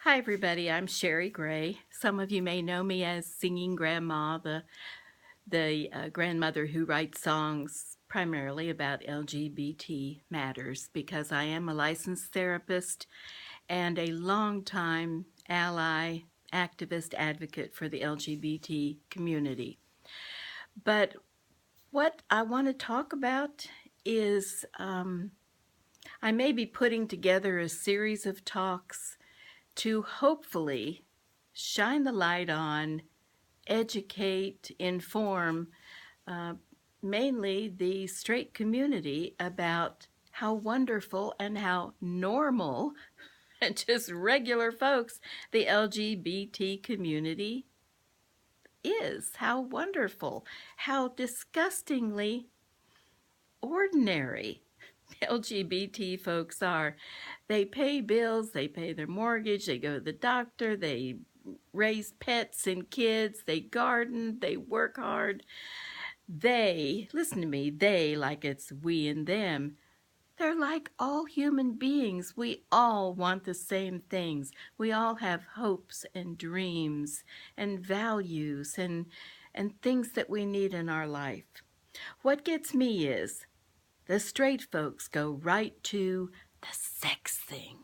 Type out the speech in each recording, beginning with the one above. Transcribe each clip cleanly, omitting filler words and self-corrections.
Hi everybody, I'm Sherri Gray. Some of you may know me as Singing Grandma, the grandmother who writes songs primarily about LGBT matters because I am a licensed therapist and a longtime ally, activist advocate for the LGBT community. But what I want to talk about is I may be putting together a series of talks to hopefully shine the light on, educate, inform uh, mainly the straight community about how wonderful and how normal and just regular folks the LGBT community is. How wonderful, how disgustingly ordinary LGBT folks are. They pay bills, they pay their mortgage, they go to the doctor, they raise pets and kids, they garden, they work hard. They, listen to me, they, like it's we and them, they're like all human beings. We all want the same things. We all have hopes and dreams and values and things that we need in our life. What gets me is the straight folks go right to the sex thing,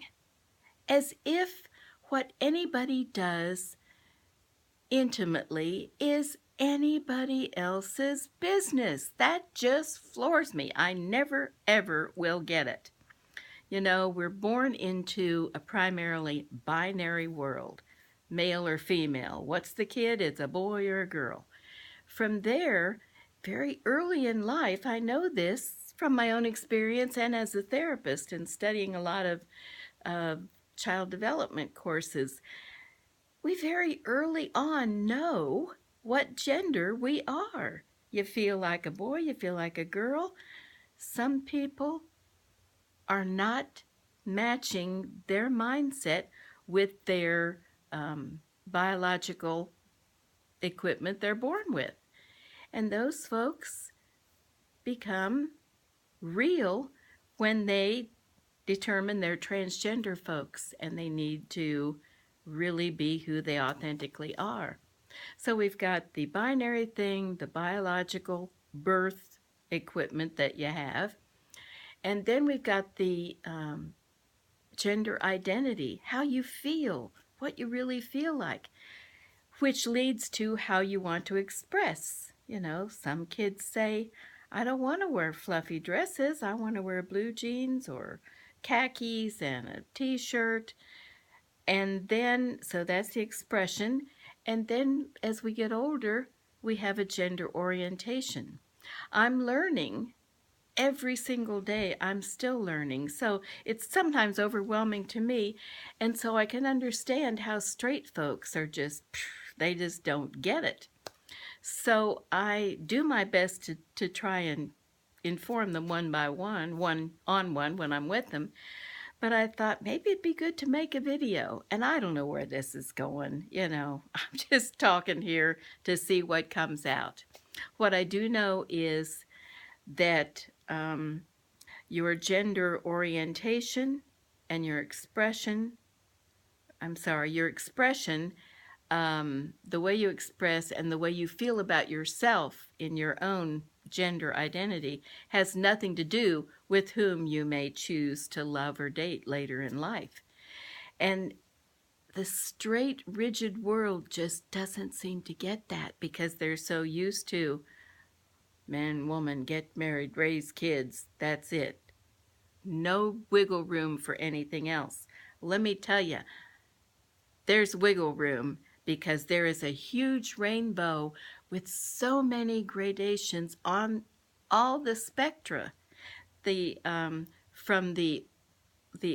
as if what anybody does intimately is anybody else's business. That just floors me. I never, ever will get it. You know, we're born into a primarily binary world, male or female. What's the kid? It's a boy or a girl. From there, very early in life, I know this from my own experience and as a therapist and studying a lot of uh, child development courses, we very early on know what gender we are. You feel like a boy, you feel like a girl. Some people are not matching their mindset with their biological equipment they're born with. And those folks become real when they determine they're transgender folks and they need to really be who they authentically are. So we've got the binary thing, the biological birth equipment that you have, and then we've got the gender identity, how you feel, what you really feel like, which leads to how you want to express. You know, some kids say, I don't want to wear fluffy dresses. I want to wear blue jeans or khakis and a t-shirt. And then, so that's the expression. And then as we get older, we have a gender orientation. I'm learning every single day. I'm still learning. So it's sometimes overwhelming to me. And so I can understand how straight folks are just, they just don't get it. So I do my best to try and inform them one by one on one when I'm with them. But I thought maybe it'd be good to make a video. And I don't know where this is going. You know, I'm just talking here to see what comes out. What I do know is that your gender orientation and your expression, your expression, the way you express and the way you feel about yourself in your own gender identity has nothing to do with whom you may choose to love or date later in life. And the straight, rigid world just doesn't seem to get that because they're so used to man, woman, get married, raise kids, that's it. No wiggle room for anything else. Let me tell you, there's wiggle room because there is a huge rainbow with so many gradations on all the spectra. The from the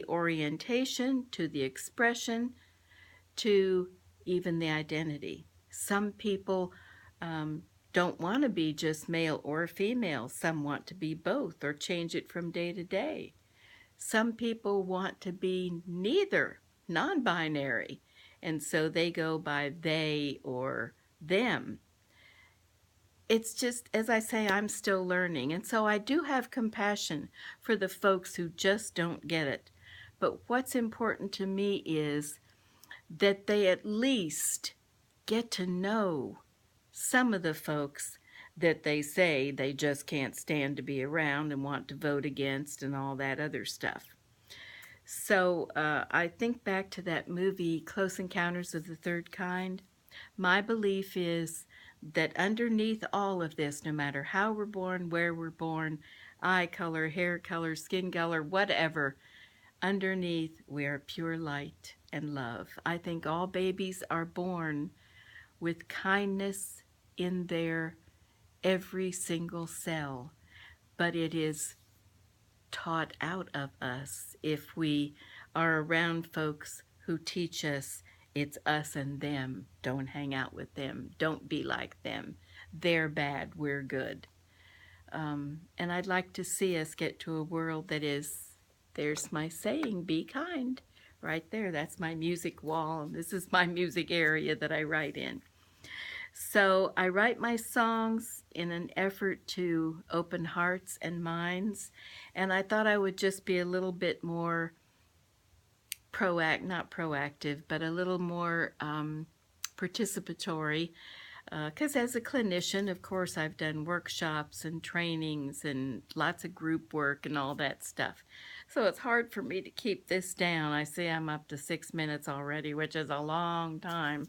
orientation to the expression to even the identity. Some people don't want to be just male or female. Some want to be both or change it from day to day. Some people want to be neither, non-binary, and so they go by they or them. It's just, as I say, I'm still learning, and so I do have compassion for the folks who just don't get it. But what's important to me is that they at least get to know some of the folks that they say they just can't stand to be around and want to vote against and all that other stuff. So I think back to that movie, Close Encounters of the Third Kind. My belief is that underneath all of this, no matter how we're born, where we're born, eye color, hair color, skin color, whatever, underneath we are pure light and love. I think all babies are born with kindness in their every single cell, but it is taught out of us if we are around folks who teach us it's us and them. Don't hang out with them. Don't be like them. They're bad. We're good. And I'd like to see us get to a world that is, there's my saying, be kind. Right there. That's my music wall. This is my music area that I write in. So I write my songs in an effort to open hearts and minds, and I thought I would just be a little bit more not proactive, but a little more participatory, because as a clinician, of course, I've done workshops and trainings and lots of group work and all that stuff. So it's hard for me to keep this down. I see I'm up to 6 minutes already, which is a long time,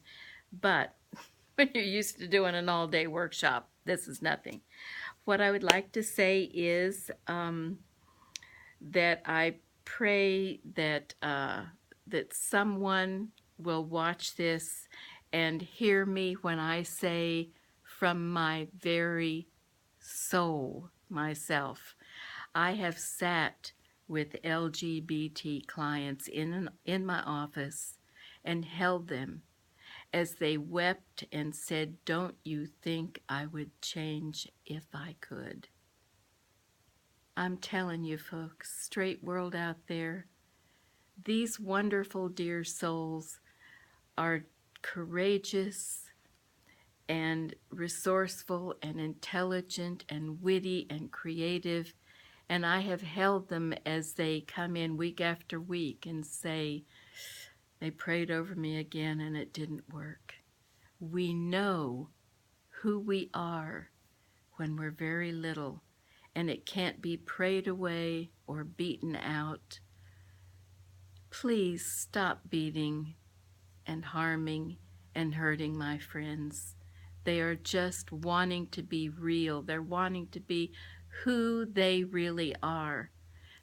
but when you're used to doing an all-day workshop, this is nothing. What I would like to say is that I pray that that someone will watch this and hear me when I say from my very soul, myself. I have sat with LGBT clients in my office and held them as they wept and said, "Don't you think I would change if I could?" I'm telling you folks, straight world out there, these wonderful dear souls are courageous and resourceful and intelligent and witty and creative, and I have held them as they come in week after week and say, "They prayed over me again and it didn't work." We know who we are when we're very little, and it can't be prayed away or beaten out. Please stop beating and harming and hurting my friends. They are just wanting to be real. They're wanting to be who they really are.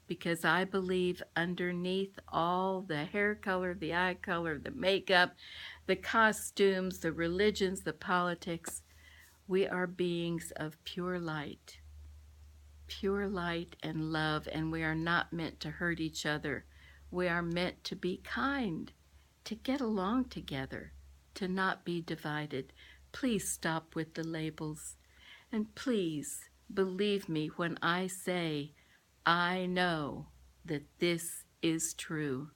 Because I believe underneath all the hair color, the eye color, the makeup, the costumes, the religions, the politics, we are beings of pure light and love, and we are not meant to hurt each other. We are meant to be kind, to get along together, to not be divided. Please stop with the labels, and please believe me when I say I know that this is true.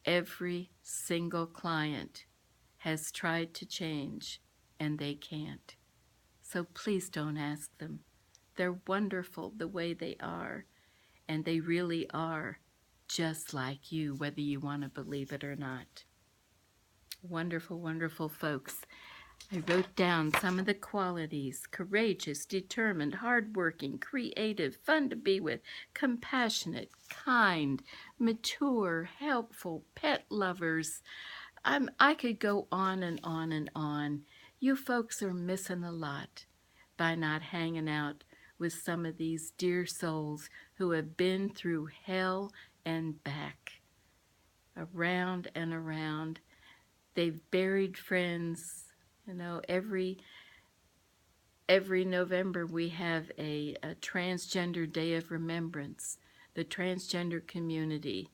Every single client has tried to change, and they can't. So please don't ask them. They're wonderful the way they are, and they really are just like you, whether you want to believe it or not. Wonderful, wonderful folks. I wrote down some of the qualities: courageous, determined, hardworking, creative, fun to be with, compassionate, kind, mature, helpful, pet lovers. I could go on and on and on. You folks are missing a lot by not hanging out with some of these dear souls who have been through hell and back, around and around. They've buried friends. You know, every November we have a transgender day of remembrance. The transgender community,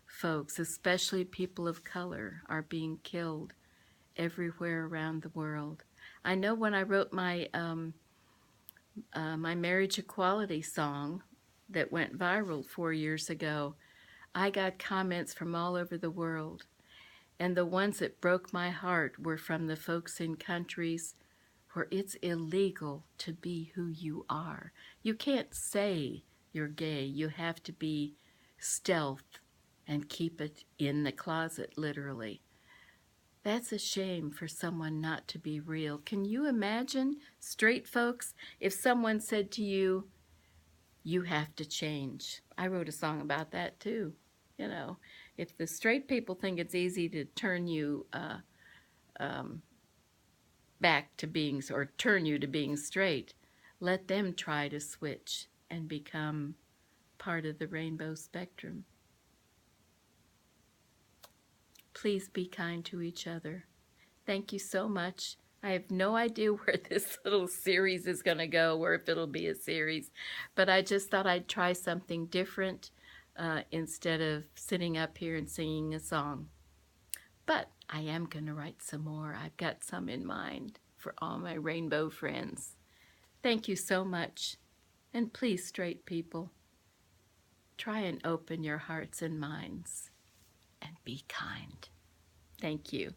folks, especially people of color, are being killed everywhere around the world. I know when I wrote my my marriage equality song that went viral 4 years ago, I got comments from all over the world. And the ones that broke my heart were from the folks in countries where it's illegal to be who you are. You can't say you're gay. You have to be stealth and keep it in the closet, literally. That's a shame for someone not to be real. Can you imagine, straight folks, if someone said to you, you have to change? I wrote a song about that too. You know, if the straight people think it's easy to turn you um, back to being, or turn you to being straight, let them try to switch and become part of the rainbow spectrum. Please be kind to each other. Thank you so much. I have no idea where this little series is going to go, or if it'll be a series, but I just thought I'd try something different instead of sitting up here and singing a song. But I am going to write some more. I've got some in mind for all my rainbow friends. Thank you so much. And please, straight people, try and open your hearts and minds and be kind. Thank you.